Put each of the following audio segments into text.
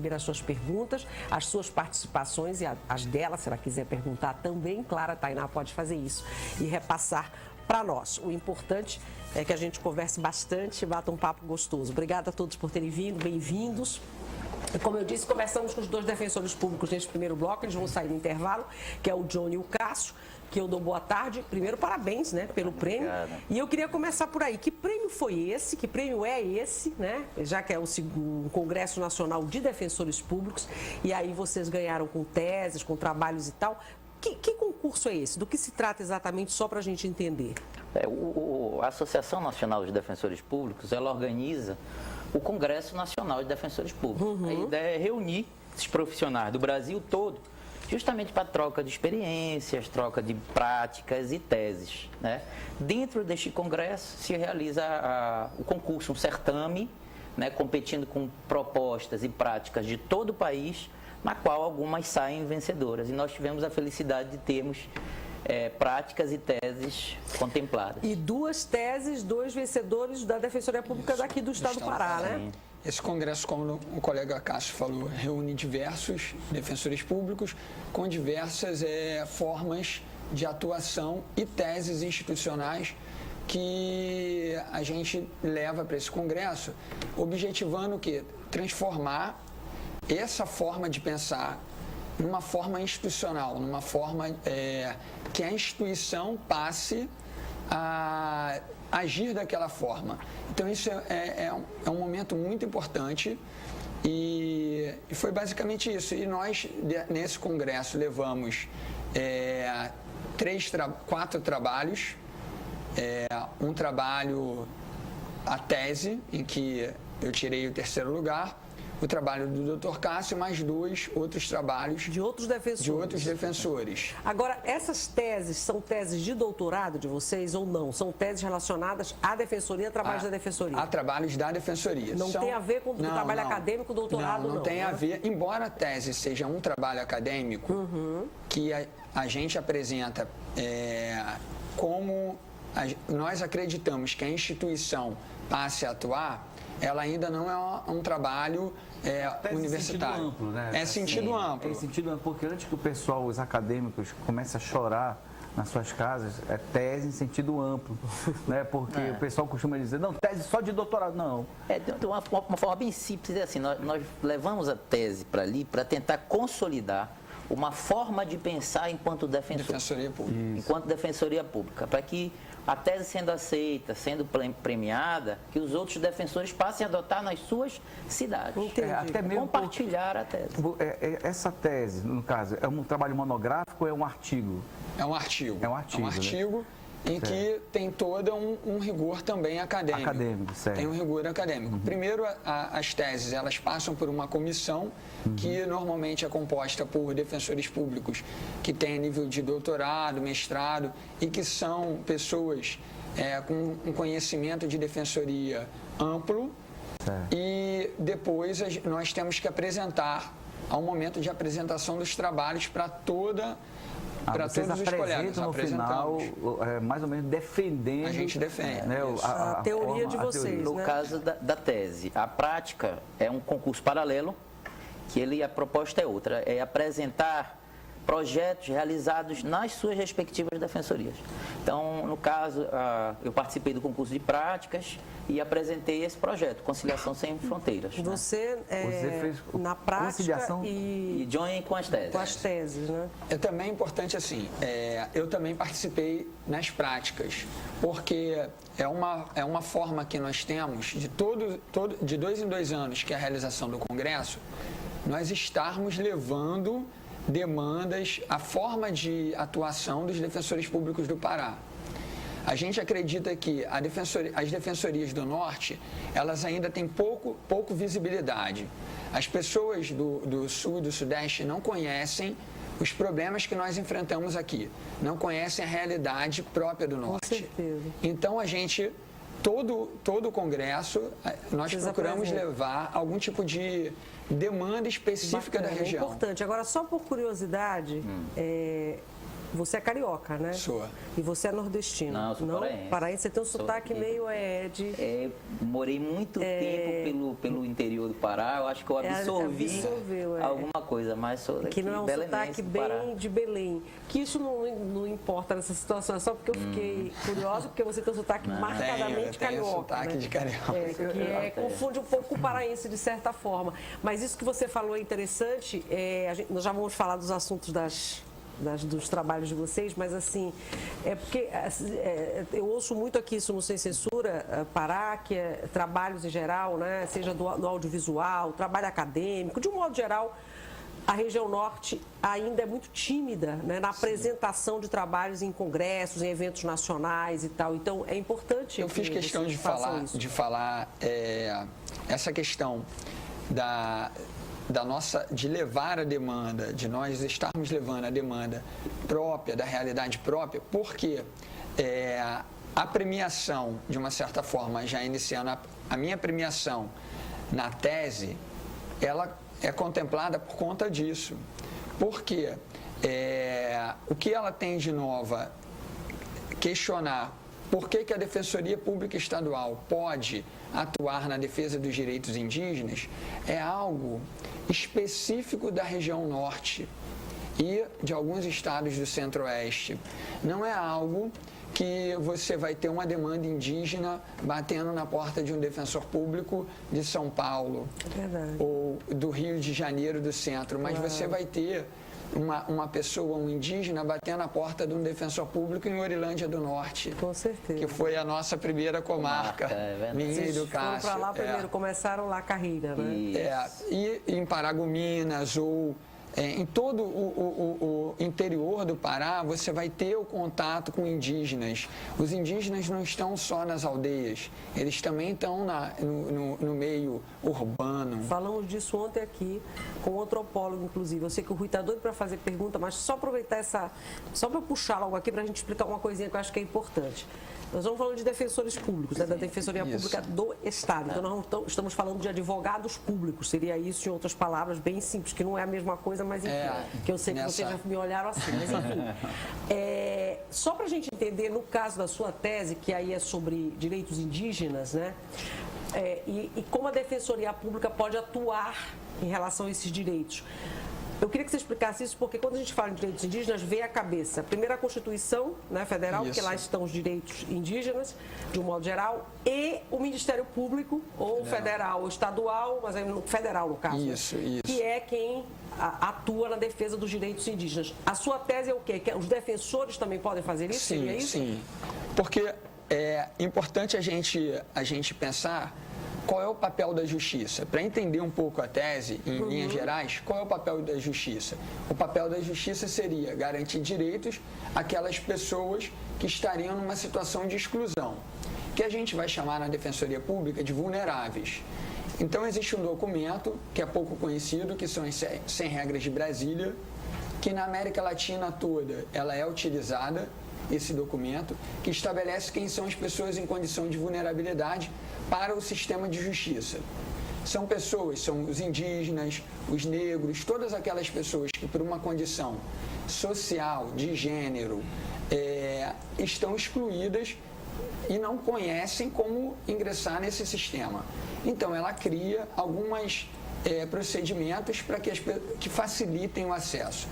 receber as suas perguntas, as suas participações e as dela, se ela quiser perguntar também. Clara Tainá pode fazer isso e repassar para nós. O importante é que a gente converse bastante e bata um papo gostoso. Obrigada a todos por terem vindo, bem-vindos. E como eu disse, conversamos com os dois defensores públicos neste primeiro bloco, eles vão sair no intervalo, que é o Johnny e o Cássio, que eu dou boa tarde. Primeiro, parabéns, né, pelo prêmio. Obrigado. E eu queria começar por aí. Que prêmio foi esse? Que prêmio é esse, né? Já que é o Congresso Nacional de Defensores Públicos, e aí vocês ganharam com teses, com trabalhos e tal. Que concurso é esse? Do que se trata exatamente, só para a gente entender? A Associação Nacional de Defensores Públicos, ela organiza o Congresso Nacional de Defensores Públicos. A ideia é reunir esses profissionais do Brasil todo, justamente para troca de experiências, troca de práticas e teses, né? Dentro deste congresso se realiza o concurso, um certame, né, competindo com propostas e práticas de todo o país, na qual algumas saem vencedoras. E nós tivemos a felicidade de termos práticas e teses contempladas. E 2 teses, 2 vencedores da Defensoria Pública daqui do Estado do Pará, né? Esse congresso, como o colega Cássio falou, reúne diversos defensores públicos com diversas formas de atuação e teses institucionais que a gente leva para esse congresso, objetivando o quê? Transformar essa forma de pensar numa forma institucional, numa forma que a instituição passe a agir daquela forma. Então isso é um momento muito importante e foi basicamente isso. E nós, nesse congresso, levamos 4 trabalhos, um trabalho, a tese, em que eu tirei o 3º lugar, o trabalho do Dr. Cássio, mais 2 outros trabalhos de outros defensores. Agora, essas teses são teses de doutorado de vocês ou não? São teses relacionadas à defensoria, a trabalhos da defensoria? A trabalhos da defensoria. Não tem a ver com o trabalho acadêmico, doutorado, não? Não tem a ver. Embora a tese seja um trabalho acadêmico, que a gente apresenta como nós acreditamos que a instituição passe a atuar, ela ainda não é um trabalho universitário. Sentido amplo, né? É sentido amplo. É sentido amplo, porque antes que o pessoal, os acadêmicos, comece a chorar nas suas casas, é tese em sentido amplo, né? Porque o pessoal costuma dizer, não, tese só de doutorado, não. De uma forma bem simples, é assim, nós levamos a tese para ali para tentar consolidar uma forma de pensar enquanto Defensoria Pública. Enquanto Defensoria Pública, para que a tese sendo aceita, sendo premiada, que os outros defensores passem a adotar nas suas cidades. Até mesmo compartilhar a tese. Essa tese, no caso, é um trabalho monográfico ou é um artigo? É um artigo. É um artigo, né? Em que tem todo um rigor também acadêmico. Acadêmico, certo. Tem um rigor acadêmico. Primeiro, as teses, elas passam por uma comissão que normalmente é composta por defensores públicos que têm nível de doutorado, mestrado e que são pessoas com um conhecimento de defensoria amplo. Certo. E depois nós temos que apresentar, ao momento de apresentação dos trabalhos para toda para todos os colegas. No final, mais ou menos defendendo... A gente defende. Né, a teoria de vocês. No caso da tese, a prática é um concurso paralelo, que a proposta é outra, é apresentar projetos realizados nas suas respectivas defensorias. Então, no caso, eu participei do concurso de práticas e apresentei esse projeto, Conciliação Sem Fronteiras. Você fez na prática e join com as teses. Com as teses, né? É também importante assim, eu também participei nas práticas, porque é uma forma que nós temos de 2 em 2 anos, que é a realização do Congresso, nós estarmos levando demandas, a forma de atuação dos defensores públicos do Pará. A gente acredita que as defensorias do Norte, elas ainda têm pouco visibilidade. As pessoas do Sul e do Sudeste não conhecem os problemas que nós enfrentamos aqui, não conhecem a realidade própria do Norte. Com certeza. Então, a gente, todo o Congresso, nós procuramos levar algum tipo de demanda específica da região. É importante. Agora, só por curiosidade, Você é carioca, né? Sou. E você é nordestino? Não, sou paraense. Paraense, você tem um sotaque meio morei muito tempo pelo interior do Pará, eu acho que eu absorvi alguma coisa, mas sou daqui, que não é um sotaque bem de Belém. Que isso não importa nessa situação, é só porque eu fiquei curiosa, porque você tem um sotaque marcadamente carioca. Tem sotaque de carioca. Confunde um pouco o paraense de certa forma. Mas isso que você falou é interessante, nós já vamos falar dos assuntos dos trabalhos de vocês, mas assim, porque eu ouço muito aqui isso no Sem Censura, Pará, que é trabalhos em geral, né, seja no audiovisual, trabalho acadêmico, de um modo geral, a região norte ainda é muito tímida, né, na apresentação de trabalhos em congressos, em eventos nacionais e tal. Então, é importante. Eu fiz questão de falar essa questão de levar a demanda, de nós estarmos levando a demanda própria, da realidade própria, porque a premiação, de uma certa forma, já iniciando a minha premiação na tese, ela é contemplada por conta disso. Porque o que ela tem de nova, questionar por que a Defensoria Pública Estadual pode atuar na defesa dos direitos indígenas, é algo específico da região norte e de alguns estados do centro-oeste. Não é algo que você vai ter uma demanda indígena batendo na porta de um defensor público de São Paulo ou do Rio de Janeiro do centro, mas você vai ter uma pessoa, um indígena, batendo na porta de um defensor público em Orilândia do Norte. Com certeza. Que foi a nossa primeira comarca, minha e do Cássio. Foram para lá primeiro, começaram lá a carreira, né? E em Paragominas ou em todo o interior do Pará, você vai ter o contato com indígenas. Os indígenas não estão só nas aldeias, eles também estão no meio urbano. Falamos disso ontem aqui com um antropólogo, inclusive. Eu sei que o Rui está doido para fazer pergunta, mas só aproveitar só para puxar logo aqui para a gente explicar uma coisinha que eu acho que é importante. Nós estamos falando de defensores públicos, da Defensoria Pública do Estado. Então, nós não estamos falando de advogados públicos. Seria isso, em outras palavras, bem simples, que não é a mesma coisa, mas enfim, que eu sei que vocês já me olharam assim. Mas enfim, só para a gente entender, no caso da sua tese, que aí é sobre direitos indígenas, né? E como a Defensoria Pública pode atuar em relação a esses direitos. Eu queria que você explicasse isso, porque quando a gente fala em direitos indígenas, vem à cabeça, primeiro, a Constituição, né, Federal, porque lá estão os direitos indígenas, de um modo geral, e o Ministério Público, ou federal ou estadual, mas é federal no caso, isso. Que é quem atua na defesa dos direitos indígenas. A sua tese é o quê? Que os defensores também podem fazer isso? Sim, sim. Porque é importante a gente pensar qual é o papel da justiça. Para entender um pouco a tese, em linhas gerais, qual é o papel da justiça? O papel da justiça seria garantir direitos àquelas pessoas que estariam numa situação de exclusão, que a gente vai chamar na Defensoria Pública de vulneráveis. Então, existe um documento que é pouco conhecido, que são as 100 regras de Brasília, que na América Latina toda ela é utilizada, esse documento, que estabelece quem são as pessoas em condição de vulnerabilidade para o sistema de justiça. São os indígenas, os negros, todas aquelas pessoas que por uma condição social, de gênero, estão excluídas e não conhecem como ingressar nesse sistema. Então, ela cria alguns procedimentos para que facilitem o acesso.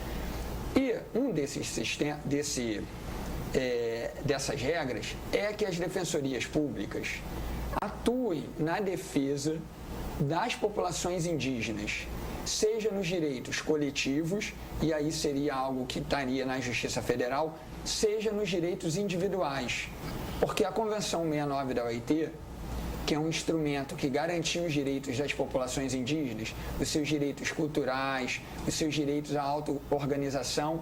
E um dessas regras é que as defensorias públicas atuem na defesa das populações indígenas, seja nos direitos coletivos, e aí seria algo que estaria na Justiça Federal, seja nos direitos individuais. Porque a Convenção 69 da OIT, que é um instrumento que garantiu os direitos das populações indígenas, os seus direitos culturais, os seus direitos à auto-organização,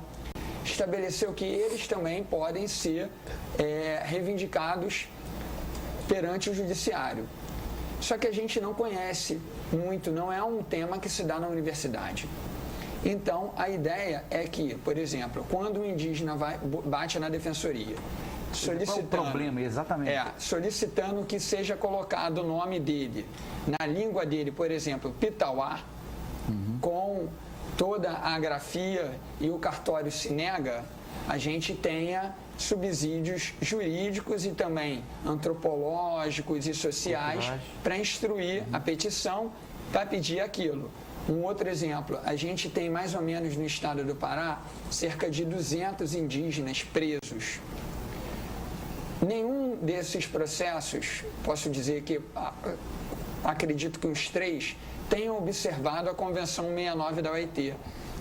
estabeleceu que eles também podem ser reivindicados perante o judiciário. Só que a gente não conhece muito, não é um tema que se dá na universidade. Então, a ideia é que, por exemplo, quando um indígena bate na defensoria, solicitando, qual o problema, exatamente? Solicitando que seja colocado o nome dele na língua dele, por exemplo, Pitauá, com toda a grafia, e o cartório se nega, a gente tenha subsídios jurídicos e também antropológicos e sociais para instruir a petição para pedir aquilo. Um outro exemplo, a gente tem mais ou menos no estado do Pará cerca de 200 indígenas presos. Nenhum desses processos, posso dizer que acredito que os 3 tenham observado a Convenção 69 da OIT,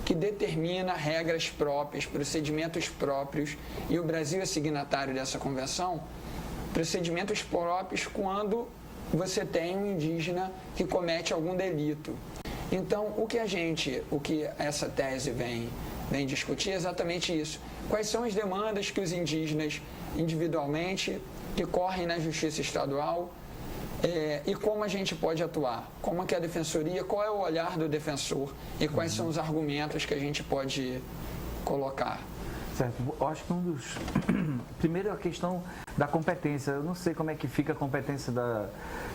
que determina regras próprias, procedimentos próprios, e o Brasil é signatário dessa convenção, procedimentos próprios quando você tem um indígena que comete algum delito. Então, o que essa tese vem discutir é exatamente isso. Quais são as demandas que os indígenas individualmente, que correm na Justiça Estadual, e como a gente pode atuar, como que a defensoria, qual é o olhar do defensor e quais são os argumentos que a gente pode colocar. Certo, eu acho que primeiro a questão da competência, eu não sei como é que fica a competência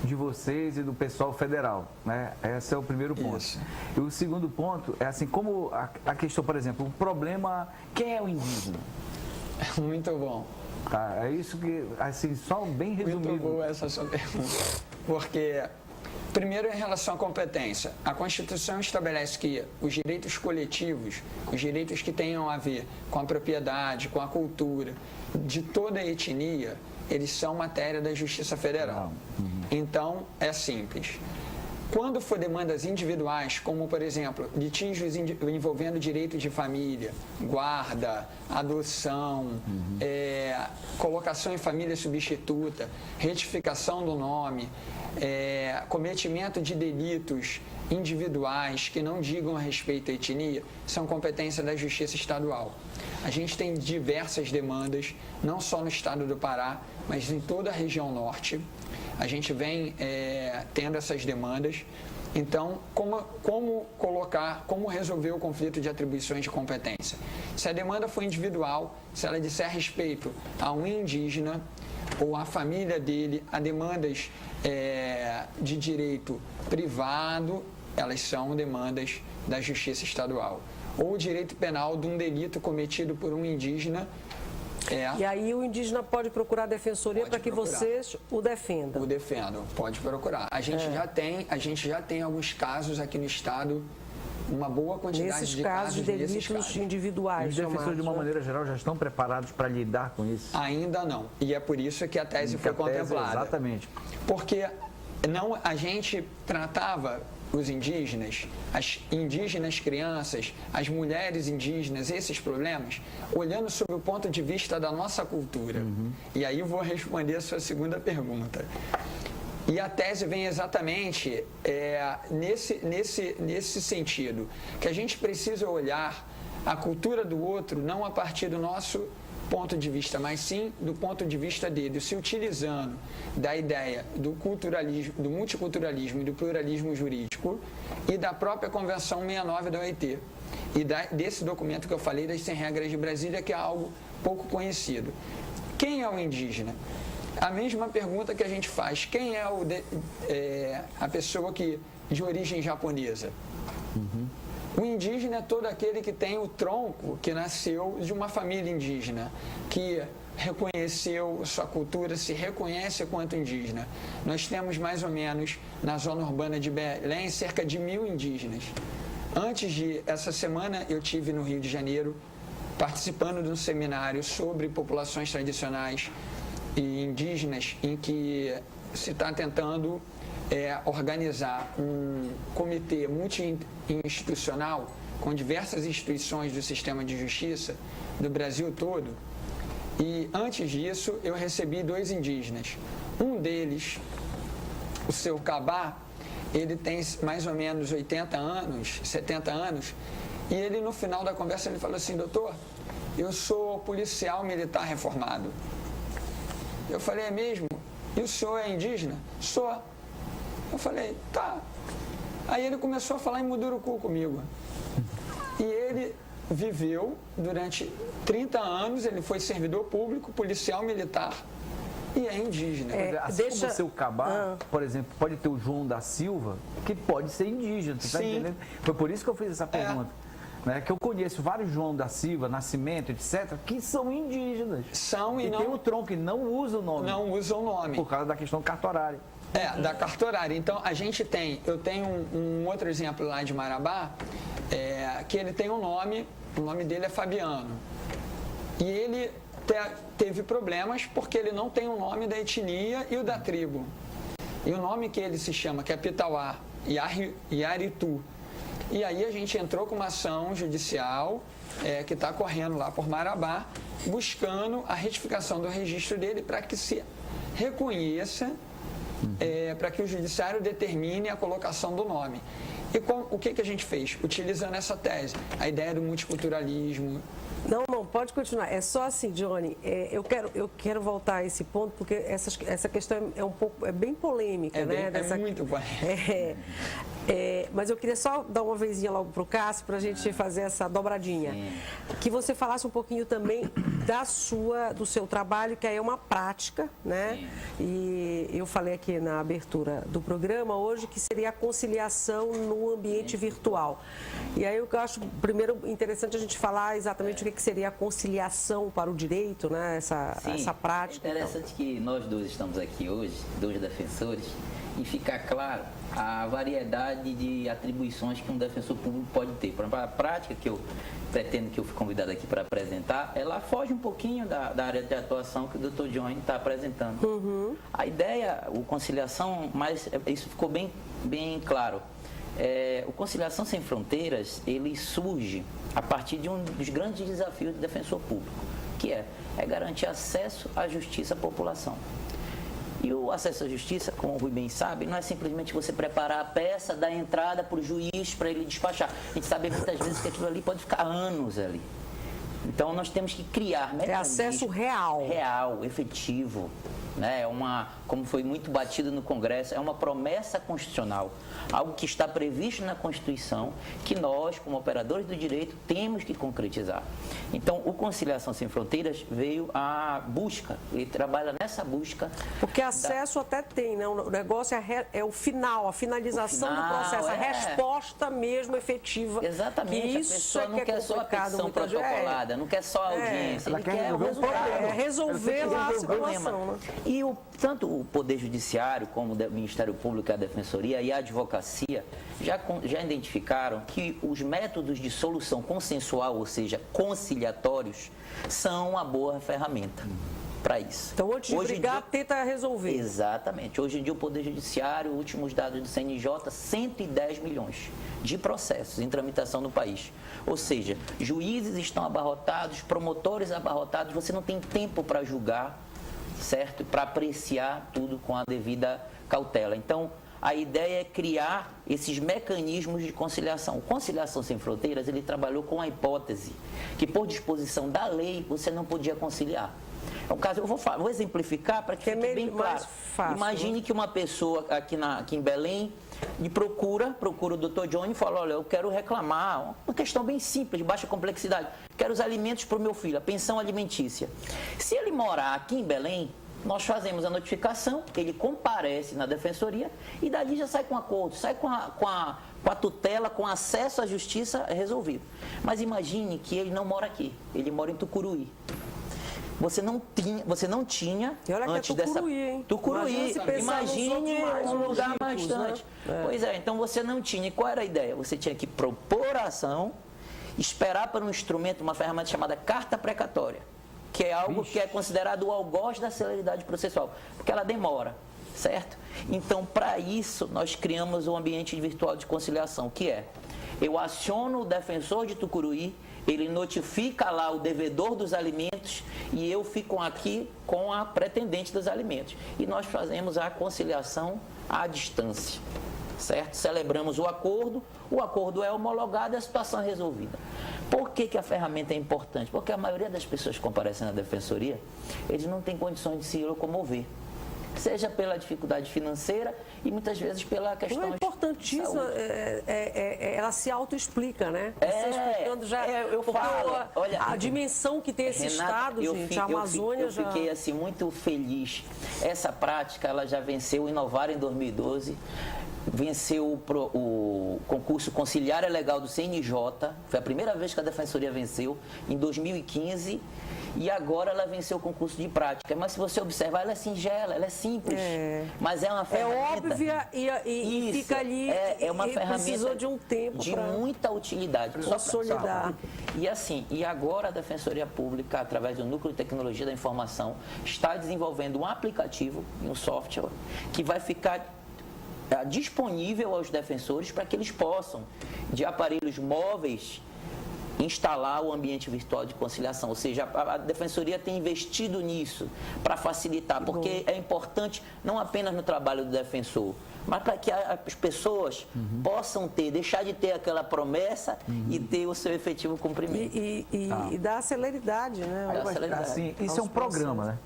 de vocês e do pessoal federal, né? Esse é o primeiro ponto. Isso. E o segundo ponto é assim, como a questão, por exemplo, o problema, quem é o indígena? Muito bom. Tá, é isso que, assim, só bem resumido. Muito boa essa sua pergunta. Porque, primeiro, em relação à competência, a Constituição estabelece que os direitos coletivos, os direitos que tenham a ver com a propriedade, com a cultura, de toda a etnia, eles são matéria da Justiça Federal. Então, é simples. Quando for demandas individuais, como, por exemplo, litígios envolvendo direito de família, guarda, adoção, colocação em família substituta, retificação do nome, cometimento de delitos individuais que não digam a respeito à etnia, são competência da Justiça Estadual. A gente tem diversas demandas, não só no estado do Pará, mas em toda a região norte. A gente vem tendo essas demandas. Então, como resolver o conflito de atribuições de competência? Se a demanda for individual, se ela disser respeito a um indígena ou à família dele, a demandas de direito privado, elas são demandas da Justiça Estadual. Ou o direito penal de um delito cometido por um indígena. E aí o indígena pode procurar a defensoria para que vocês o defendam. O defendam, pode procurar. A gente já tem alguns casos aqui no estado, uma boa quantidade de casos de delitos individuais. Os defensores, de uma maneira geral, já estão preparados para lidar com isso? Ainda não. E é por isso que a tese foi contemplada. Exatamente. Porque a gente tratava os indígenas, as indígenas crianças, as mulheres indígenas, esses problemas, olhando sob o ponto de vista da nossa cultura. E aí vou responder a sua segunda pergunta. E a tese vem exatamente nesse sentido, que a gente precisa olhar a cultura do outro não a partir do nosso ponto de vista, mas sim do ponto de vista dele, se utilizando da ideia do culturalismo, do multiculturalismo e do pluralismo jurídico e da própria Convenção 69 da OIT. E desse documento que eu falei, das 100 regras de Brasília, que é algo pouco conhecido. Quem é o indígena? A mesma pergunta que a gente faz, quem é a pessoa de origem japonesa? O indígena é todo aquele que tem o tronco, que nasceu de uma família indígena, que reconheceu sua cultura, se reconhece quanto indígena. Nós temos mais ou menos, na zona urbana de Belém, cerca de 1.000 indígenas. Essa semana eu tive no Rio de Janeiro, participando de um seminário sobre populações tradicionais e indígenas, em que se está tentando organizar um comitê multi-institucional com diversas instituições do sistema de justiça do Brasil todo. E antes disso, eu recebi 2 indígenas. Um deles, o seu Cabá, ele tem mais ou menos 80 anos, 70 anos, e ele, no final da conversa, ele falou assim: doutor, eu sou policial militar reformado. Eu falei: é mesmo? E o senhor é indígena? Sou. Eu falei: tá. Aí ele começou a falar em Munduruku comigo. E ele viveu durante 30 anos, ele foi servidor público, policial militar e é indígena. Assim como o seu Cabá, por exemplo, pode ter o João da Silva, que pode ser indígena, você está entendendo? Foi por isso que eu fiz essa pergunta. né, que eu conheço vários João da Silva, Nascimento, etc., que são indígenas. São e não... tem o tronco e não usa o nome. Não usa o nome. Por causa da questão cartorária. Da cartorária. Então, eu tenho um outro exemplo lá de Marabá, que ele tem um nome, o nome dele é Fabiano. E ele teve problemas porque ele não tem o nome da etnia e o da tribo. E o nome que ele se chama, que é Pitauá, Iaritu. E aí a gente entrou com uma ação judicial que está correndo lá por Marabá, buscando a retificação do registro dele para que se reconheça, para que o judiciário determine a colocação do nome. E o que a gente fez? Utilizando essa tese, a ideia do multiculturalismo. Não, pode continuar. É só assim, Johnny, eu quero voltar a esse ponto, porque essa questão é bem polêmica, né? É muito polêmica. Mas eu queria só dar uma vezinha logo para o Cássio, para a gente fazer essa dobradinha. Sim. Que você falasse um pouquinho também do seu trabalho, que aí é uma prática, né? Sim. E eu falei aqui na abertura do programa hoje que seria a conciliação no ambiente virtual. E aí eu acho, primeiro, interessante a gente falar exatamente o que seria a conciliação para o direito, né? Essa prática. É interessante que nós dois estamos aqui hoje, dois defensores, e ficar claro a variedade de atribuições que um defensor público pode ter. Por exemplo, a prática que eu pretendo, que eu fui convidado aqui para apresentar, ela foge um pouquinho da área de atuação que o Dr. Johnny está apresentando. Uhum. A ideia, o conciliação, mas isso ficou bem claro. O Conciliação Sem Fronteiras, ele surge a partir de um dos grandes desafios do defensor público, que é garantir acesso à justiça à população. E o acesso à justiça, como o Rui bem sabe, não é simplesmente você preparar a peça, dar entrada para o juiz para ele despachar. A gente sabe muitas vezes que aquilo ali pode ficar anos ali. Então, nós temos que criar mecanismos. É acesso real. Real, efetivo. Né? Como foi muito batido no Congresso, é uma promessa constitucional, algo que está previsto na Constituição, que nós, como operadores do direito, temos que concretizar. Então, o Conciliação Sem Fronteiras veio à busca, ele trabalha nessa busca. Porque acesso até tem, né? O negócio é o final, a finalização do processo, a resposta mesmo efetiva. Exatamente, isso a pessoa não quer só a petição protocolada, não quer só a audiência, ele quer o resultado. Resolver lá a situação, né? E tanto o Poder Judiciário, como o Ministério Público e a Defensoria e a Advocacia já identificaram que os métodos de solução consensual, ou seja, conciliatórios, são uma boa ferramenta para isso. Então, antes de brigar, tenta resolver. Exatamente. Hoje em dia, o Poder Judiciário, últimos dados do CNJ, 110 milhões de processos em tramitação no país. Ou seja, juízes estão abarrotados, promotores abarrotados, você não tem tempo para julgar, certo? Para apreciar tudo com a devida cautela. Então, a ideia é criar esses mecanismos de conciliação. O Conciliação Sem Fronteiras, ele trabalhou com a hipótese que, por disposição da lei, você não podia conciliar. É um caso, eu vou exemplificar para que fique bem claro. Fácil, imagine que uma pessoa aqui em Belém me procura o Dr. Johnny e fala, olha, eu quero reclamar, uma questão bem simples, de baixa complexidade, quero os alimentos para o meu filho, a pensão alimentícia. Se ele morar aqui em Belém, nós fazemos a notificação, ele comparece na defensoria e dali já sai com acordo, sai com a tutela, com acesso à justiça resolvido. Mas imagine que ele não mora aqui, ele mora em Tucuruí. Você não tinha e olha antes que é Tucuruí, hein? Tucuruí, imagine um lugar mais distante. Né? Pois é, então você não tinha. E qual era a ideia? Você tinha que propor a ação, esperar para um instrumento, uma ferramenta chamada carta precatória, que é algo que é considerado o algoz da celeridade processual, porque ela demora, certo? Então, para isso, nós criamos um ambiente virtual de conciliação, que é, eu aciono o defensor de Tucuruí, ele notifica lá o devedor dos alimentos e eu fico aqui com a pretendente dos alimentos. E nós fazemos a conciliação à distância, certo? Celebramos o acordo é homologado e a situação é resolvida. Por que a ferramenta é importante? Porque a maioria das pessoas que comparecem na defensoria, eles não têm condições de se locomover. Seja pela dificuldade financeira e muitas vezes pela questão de importantíssimo, ela se autoexplica, né? Você explicando já, eu falo, olha, a dimensão que tem esse estado, gente, a Amazônia já... Eu fiquei assim muito feliz. Essa prática, ela já venceu o Inovar em 2012. venceu o concurso conciliar legal do CNJ, foi a primeira vez que a Defensoria venceu, em 2015, e agora ela venceu o concurso de prática. Mas se você observar, ela é singela, ela é simples, mas é uma ferramenta... É óbvia e fica ali, é uma ferramenta precisou de um tempo de muita utilidade. Consolidar. E assim, e agora a Defensoria Pública, através do Núcleo de Tecnologia da Informação, está desenvolvendo um aplicativo, um software, que vai ficar disponível aos defensores para que eles possam, de aparelhos móveis, instalar o ambiente virtual de conciliação. Ou seja, a Defensoria tem investido nisso para facilitar, porque é importante não apenas no trabalho do defensor, mas para que as pessoas possam deixar de ter aquela promessa e ter o seu efetivo cumprimento. E dar celeridade, né? Assim, isso é um programa, né?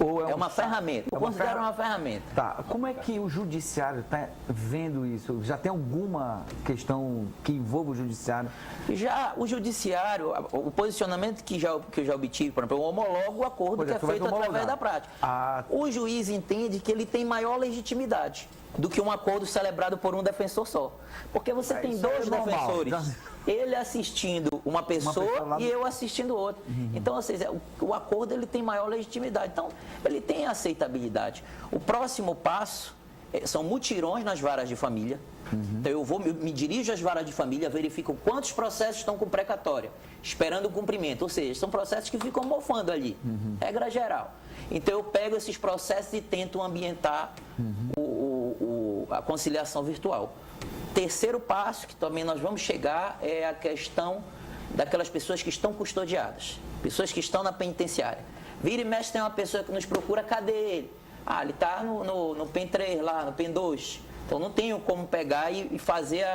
Ou é uma ferramenta. Eu considero uma ferramenta. Tá. Como é que o judiciário está vendo isso? Já tem alguma questão que envolva o judiciário? Já o judiciário, o posicionamento que eu já obtive, por exemplo, eu homologo o acordo que é feito através da prática. O juiz entende que ele tem maior legitimidade do que um acordo celebrado por um defensor só. Porque você tem dois defensores, ele assistindo uma pessoa e eu assistindo outra. Então, ou seja, o acordo ele tem maior legitimidade. Então, ele tem aceitabilidade. O próximo passo são mutirões nas varas de família. Então, eu me dirijo às varas de família, verifico quantos processos estão com precatória, esperando o cumprimento. Ou seja, são processos que ficam mofando ali, regra geral. Então, eu pego esses processos e tento ambientar a conciliação virtual. Terceiro passo, que também nós vamos chegar, é a questão daquelas pessoas que estão custodiadas, pessoas que estão na penitenciária. Vira e mexe, tem uma pessoa que nos procura, cadê ele? Ele está no PEN 3 lá, no PEN 2. Então, não tenho como pegar e fazer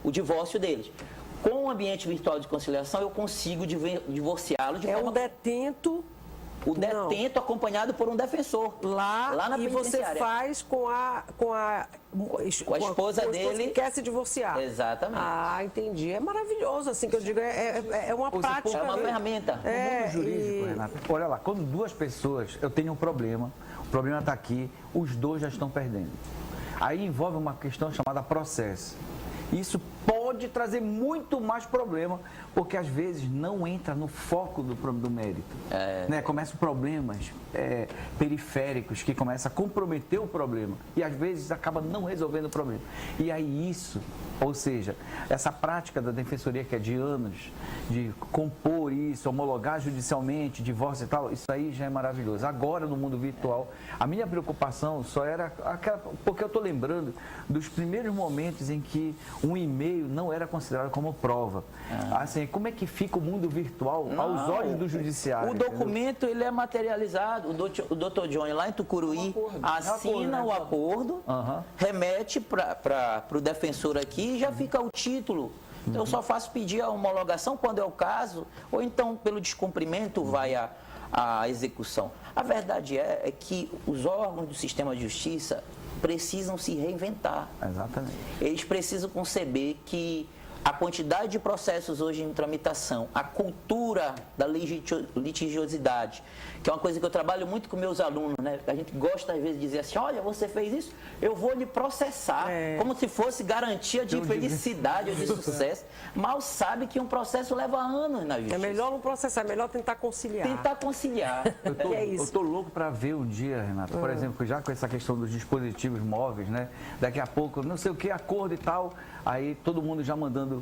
o divórcio deles. Com o ambiente virtual de conciliação, eu consigo divorciá-lo de forma... É um detento... O detento acompanhado por um defensor. Lá na e você penitenciária. faz com a esposa dele. Que quer se divorciar. Exatamente. Entendi. É maravilhoso, assim, que eu digo, é uma prática. É uma ferramenta. No mundo jurídico, Renato, olha lá, quando duas pessoas, eu tenho um problema, o problema está aqui, os dois já estão perdendo. Aí envolve uma questão chamada processo. Isso pode trazer muito mais problema, porque às vezes não entra no foco do mérito. Né? Começam problemas periféricos que começam a comprometer o problema e às vezes acaba não resolvendo o problema. E aí isso, ou seja, essa prática da defensoria que é de anos, de compor isso, homologar judicialmente, divórcio e tal, isso aí já é maravilhoso. Agora no mundo virtual, a minha preocupação só era aquela, porque eu estou lembrando dos primeiros momentos em que um e-mail não era considerado como prova. Assim, como é que fica o mundo virtual aos olhos do judiciário? O documento ele é materializado. O doutor Johnny, lá em Tucuruí, assina o acordo, remete para o defensor aqui e já fica o título. Então, eu só faço pedir a homologação quando é o caso, ou então, pelo descumprimento, vai à execução. A verdade é que os órgãos do sistema de justiça precisam se reinventar. Exatamente. Eles precisam conceber que a quantidade de processos hoje em tramitação, a cultura da litigiosidade, que é uma coisa que eu trabalho muito com meus alunos, né? A gente gosta às vezes de dizer assim, olha, você fez isso, eu vou lhe processar, como se fosse garantia de felicidade ou de sucesso. Mal sabe que um processo leva anos na justiça. É melhor não processar, é melhor tentar conciliar. Eu tô louco para ver um dia, Renato, por exemplo, já com essa questão dos dispositivos móveis, né? Daqui a pouco, não sei o que, acordo e tal, aí todo mundo já mandando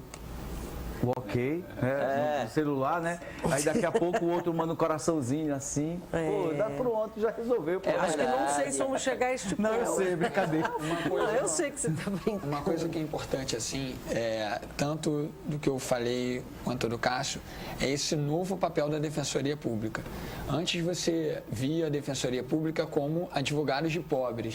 o ok, né, no celular, né? Aí daqui a pouco o outro manda um coraçãozinho assim. Pô, dá pronto, já resolveu. Acho que não sei se vamos chegar a este ponto. Não, eu sei, brincadeira. Eu sei que você está brincando. Uma coisa que é importante, assim, tanto do que eu falei quanto do Cássio, é esse novo papel da Defensoria Pública. Antes você via a Defensoria Pública como advogados de pobres.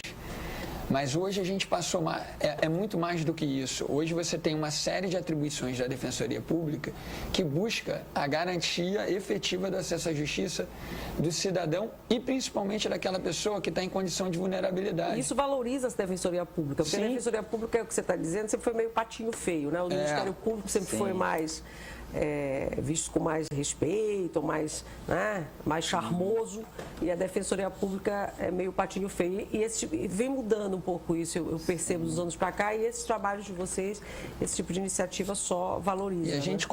Mas hoje a gente passou, é muito mais do que isso. Hoje você tem uma série de atribuições da Defensoria Pública que busca a garantia efetiva do acesso à justiça do cidadão e principalmente daquela pessoa que está em condição de vulnerabilidade. Isso valoriza a Defensoria Pública, porque a Defensoria Pública, é o que você está dizendo, sempre foi meio patinho feio, né? O Ministério Público sempre foi mais visto com mais respeito, mais, né, mais charmoso, e a Defensoria Pública é meio patinho feio. E vem mudando um pouco isso, eu percebo dos anos para cá, e esses trabalhos de vocês, esse tipo de iniciativa só valoriza. E a gente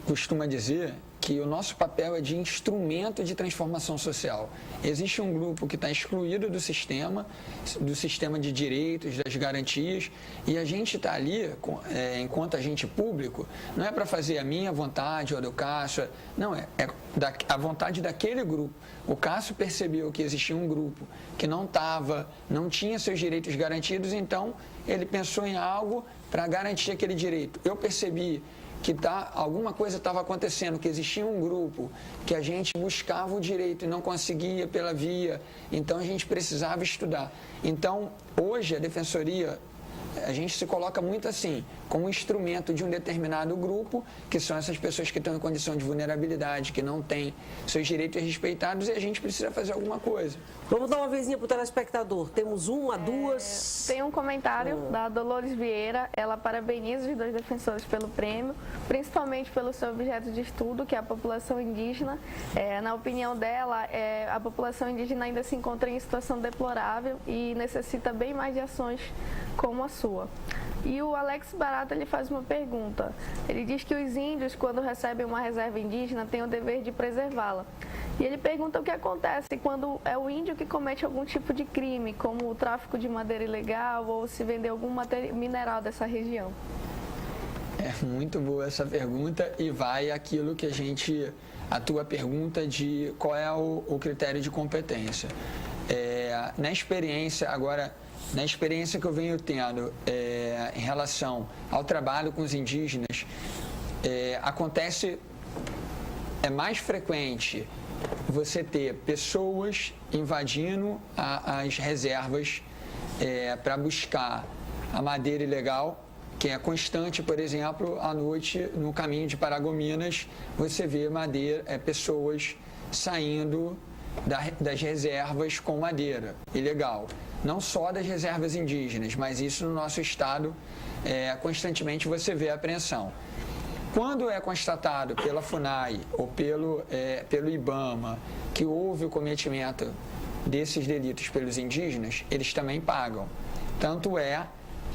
costuma dizer que o nosso papel é de instrumento de transformação social. Existe um grupo que está excluído do sistema de direitos, das garantias, e a gente está ali, enquanto agente público, não é para fazer a minha vontade ou a do Cássio, não, a vontade daquele grupo. O Cássio percebeu que existia um grupo que não tinha seus direitos garantidos, então ele pensou em algo para garantir aquele direito. Eu percebi que alguma coisa estava acontecendo, que existia um grupo que a gente buscava o direito e não conseguia pela via, então a gente precisava estudar. Então, hoje, a Defensoria, a gente se coloca muito assim, como instrumento de um determinado grupo, que são essas pessoas que estão em condição de vulnerabilidade, que não têm seus direitos respeitados, e a gente precisa fazer alguma coisa. Vamos dar uma vezinha para o telespectador. Temos uma, duas... Tem um comentário da Dolores Vieira. Ela parabeniza os 2 defensores pelo prêmio, principalmente pelo seu objeto de estudo, que é a população indígena. Na opinião dela, a população indígena ainda se encontra em situação deplorável e necessita bem mais de ações como a sua. E o Alex Barata, ele faz uma pergunta. Ele diz que os índios, quando recebem uma reserva indígena, têm o dever de preservá-la. E ele pergunta o que acontece quando é o índio que comete algum tipo de crime, como o tráfico de madeira ilegal ou se vender algum mineral dessa região. É muito boa essa pergunta e vai aquilo que a tua pergunta de qual é o critério de competência. Na experiência que eu venho tendo em relação ao trabalho com os indígenas, é mais frequente você ter pessoas invadindo as reservas para buscar a madeira ilegal, que é constante. Por exemplo, à noite, no caminho de Paragominas, você vê pessoas saindo das reservas com madeira ilegal. Não só das reservas indígenas, mas isso no nosso estado, constantemente você vê a apreensão. Quando é constatado pela FUNAI ou pelo IBAMA que houve o cometimento desses delitos pelos indígenas, eles também pagam. Tanto é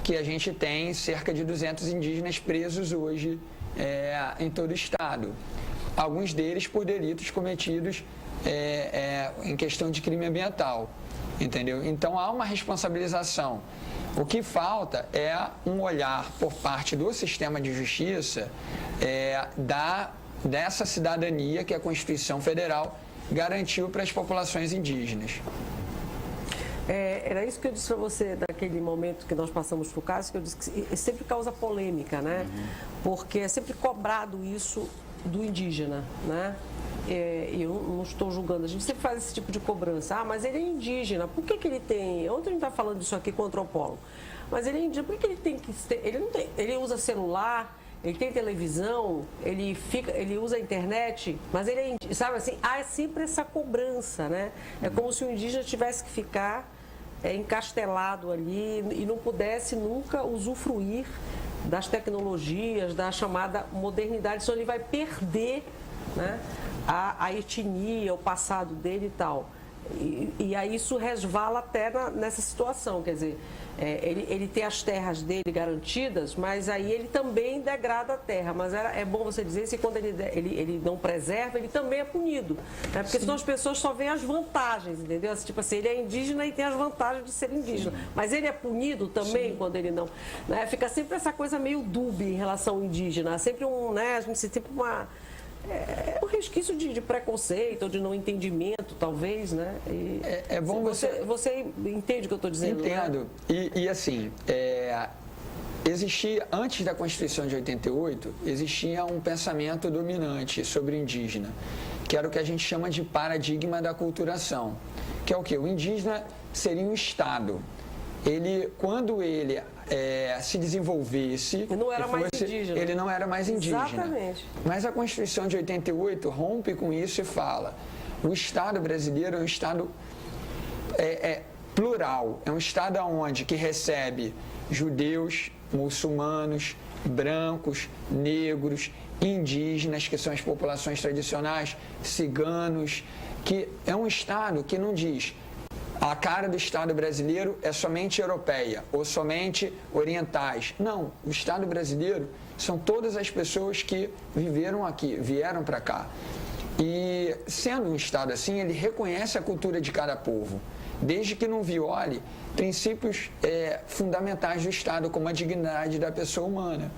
que a gente tem cerca de 200 indígenas presos hoje em todo o estado. Alguns deles por delitos cometidos em questão de crime ambiental, entendeu? Então há uma responsabilização. O que falta é um olhar por parte do sistema de justiça dessa cidadania que a Constituição Federal garantiu para as populações indígenas. Era isso que eu disse para você naquele momento que nós passamos por caso, que eu disse que sempre causa polêmica, né? Porque é sempre cobrado isso do indígena, né? Eu não estou julgando, a gente sempre faz esse tipo de cobrança. Mas ele é indígena, por que ele tem... Ontem a gente está falando disso aqui com o antropólogo. Mas ele é indígena, por que ele tem que ter... Ele não tem, ele usa celular, ele tem televisão, ele usa a internet, mas ele é indígena, sabe assim? Há sempre essa cobrança, né? É como se o indígena tivesse que ficar encastelado ali e não pudesse nunca usufruir das tecnologias, da chamada modernidade, senão ele vai perder, né, a etnia, o passado dele e tal. E aí isso resvala até nessa situação, quer dizer, ele tem as terras dele garantidas, mas aí ele também degrada a terra. Mas é bom você dizer que quando ele não preserva, ele também é punido, né? Porque senão as pessoas só veem as vantagens, entendeu? Tipo assim, ele é indígena e tem as vantagens de ser indígena. Sim. Mas ele é punido também. Sim. Quando ele não... Né? Fica sempre essa coisa meio dúbia em relação ao indígena. Sempre né? A gente sempre um resquício de preconceito ou de não entendimento, talvez, né? É bom você entende o que eu estou dizendo? Entendo. Né? E assim, existia, antes da Constituição de 88, existia um pensamento dominante sobre o indígena, que era o que a gente chama de paradigma da aculturação, que é o quê? O indígena seria um Estado. Quando ele se desenvolvesse... Ele não era mais indígena. Ele não era mais indígena. Exatamente. Mas a Constituição de 88 rompe com isso e fala: o Estado brasileiro é um Estado plural, é um Estado onde que recebe judeus, muçulmanos, brancos, negros, indígenas, que são as populações tradicionais, ciganos, que é um Estado que não diz a cara do Estado brasileiro é somente europeia ou somente orientais. Não, o Estado brasileiro são todas as pessoas que viveram aqui, vieram para cá. E sendo um Estado assim, ele reconhece a cultura de cada povo, desde que não viole princípios fundamentais do Estado, como a dignidade da pessoa humana.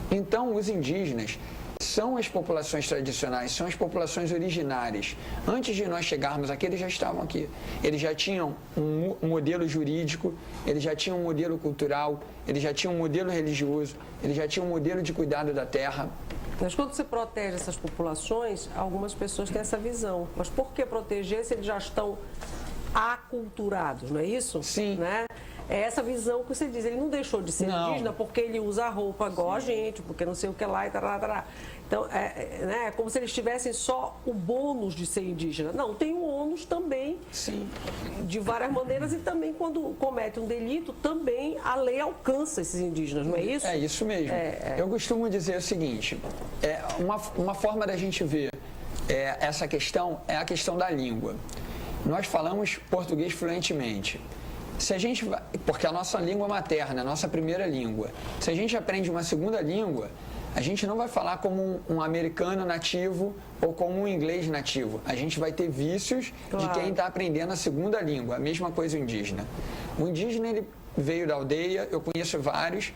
Então, os indígenas são as populações tradicionais, são as populações originárias. Antes de nós chegarmos aqui, eles já estavam aqui. Eles já tinham um modelo jurídico, eles já tinham um modelo cultural, eles já tinham um modelo religioso, eles já tinham um modelo de cuidado da terra. Mas quando você protege essas populações, algumas pessoas têm essa visão. Mas por que proteger se eles já estão aculturados, não é isso? Sim. Né? É essa visão que você diz. Ele não deixou de ser indígena porque ele usa roupa igual a gente, porque não sei o que lá e tal. Então, é como se eles tivessem só o bônus de ser indígena. Não, tem o ônus também, sim, de várias maneiras, e também quando comete um delito, também a lei alcança esses indígenas, não é isso? É isso mesmo. Eu costumo dizer o seguinte, uma forma da gente ver essa questão é a questão da língua. Nós falamos português fluentemente. Se a gente, porque a nossa língua materna, a nossa primeira língua, se a gente aprende uma segunda língua, a gente não vai falar como um americano nativo ou como um inglês nativo. A gente vai ter vícios de quem está aprendendo a segunda língua. A mesma coisa o indígena. O indígena, ele veio da aldeia, eu conheço vários.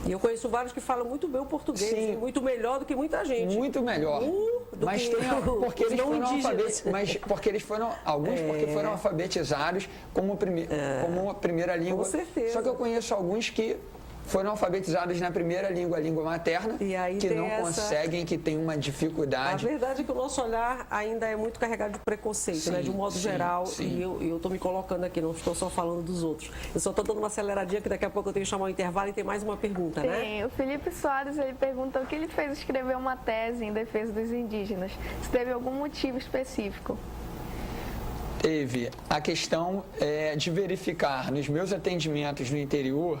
E eu conheço vários que falam muito bem o português, sim, muito melhor do que muita gente. Muito melhor. Mas tem porque eles foram alfabetizados, porque eles foram porque foram alfabetizados como a primeira língua. Com certeza. Só que eu conheço alguns que foram alfabetizados na primeira língua, a língua materna, que não conseguem, que tem uma dificuldade. A verdade é que o nosso olhar ainda é muito carregado de preconceito, sim, né? De um modo geral, sim. E eu estou me colocando aqui, não estou só falando dos outros. Eu só estou dando uma aceleradinha, que daqui a pouco eu tenho que chamar o intervalo e tem mais uma pergunta, sim, né? Sim, o Felipe Soares, ele pergunta o que ele fez escrever uma tese em defesa dos indígenas. Se teve algum motivo específico? Teve a questão de verificar nos meus atendimentos no interior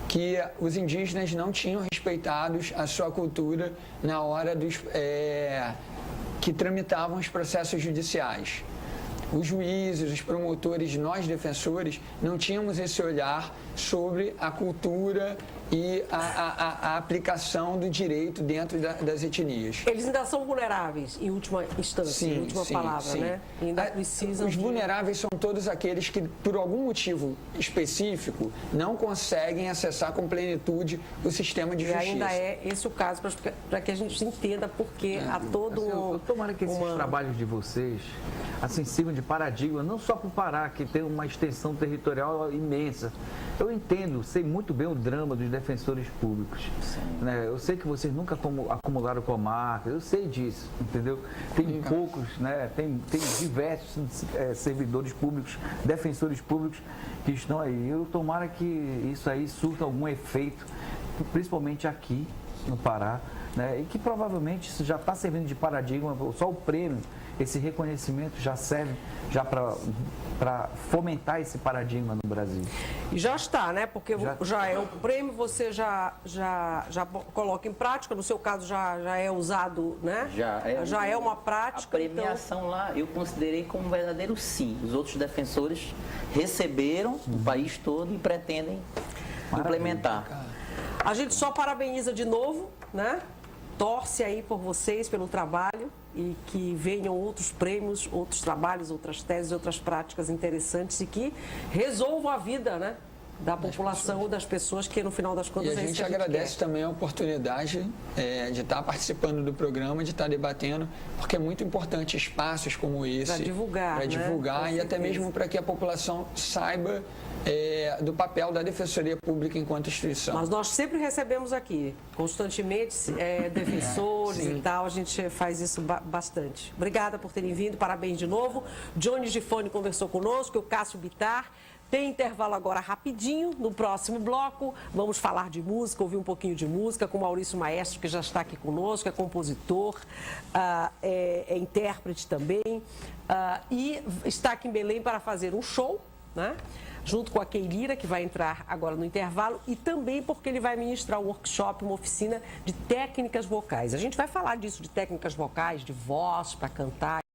que os indígenas não tinham respeitado a sua cultura na hora que tramitavam os processos judiciais. Os juízes, os promotores, nós defensores, não tínhamos esse olhar sobre a cultura e a aplicação do direito dentro das etnias. Eles ainda são vulneráveis, em última instância, sim, em última palavra, sim. Né? E ainda precisam Os vulneráveis são todos aqueles que, por algum motivo específico, não conseguem acessar com plenitude o sistema de justiça. E ainda é esse o caso, para que a gente entenda por que há todo um... Tomara que esses trabalhos de vocês assim, sirvam de paradigma, não só para o Pará, que tem uma extensão territorial imensa. Eu entendo, sei muito bem o drama dos defensores públicos. Né? Eu sei que vocês nunca acumularam comarcas, eu sei disso, entendeu? Tem poucos, né? Tem diversos servidores públicos, defensores públicos que estão aí. Eu tomara que isso aí surta algum efeito, principalmente aqui no Pará, né? E que provavelmente isso já está servindo de paradigma, só o prêmio, esse reconhecimento já serve já para fomentar esse paradigma no Brasil. E já está, né? Porque já é o prêmio, você já coloca em prática, no seu caso já é usado, né? Já é uma prática. A premiação lá eu considerei como um verdadeiro sim. Os outros defensores receberam o país todo e pretendem implementar. A gente só parabeniza de novo, né? Torce aí por vocês, pelo trabalho, e que venham outros prêmios, outros trabalhos, outras teses, outras práticas interessantes e que resolvam a vida, né, da população, das pessoas, que no final das contas e a gente agradece também a oportunidade de estar participando do programa, de estar debatendo, porque é muito importante espaços como esse para divulgar, né? E até mesmo para que a população saiba do papel da Defensoria Pública enquanto instituição. Mas nós sempre recebemos aqui, constantemente, defensores e tal, a gente faz isso bastante. Obrigada por terem vindo, parabéns de novo. Johnny Gifone conversou conosco, o Cássio Bittar. Tem intervalo agora rapidinho, no próximo bloco vamos falar de música, ouvir um pouquinho de música com o Maurício Maestro, que já está aqui conosco, é compositor, é intérprete também, e está aqui em Belém para fazer um show, né? Junto com a Keilira, que vai entrar agora no intervalo, e também porque ele vai ministrar um workshop, uma oficina de técnicas vocais. A gente vai falar disso, de técnicas vocais, de voz para cantar.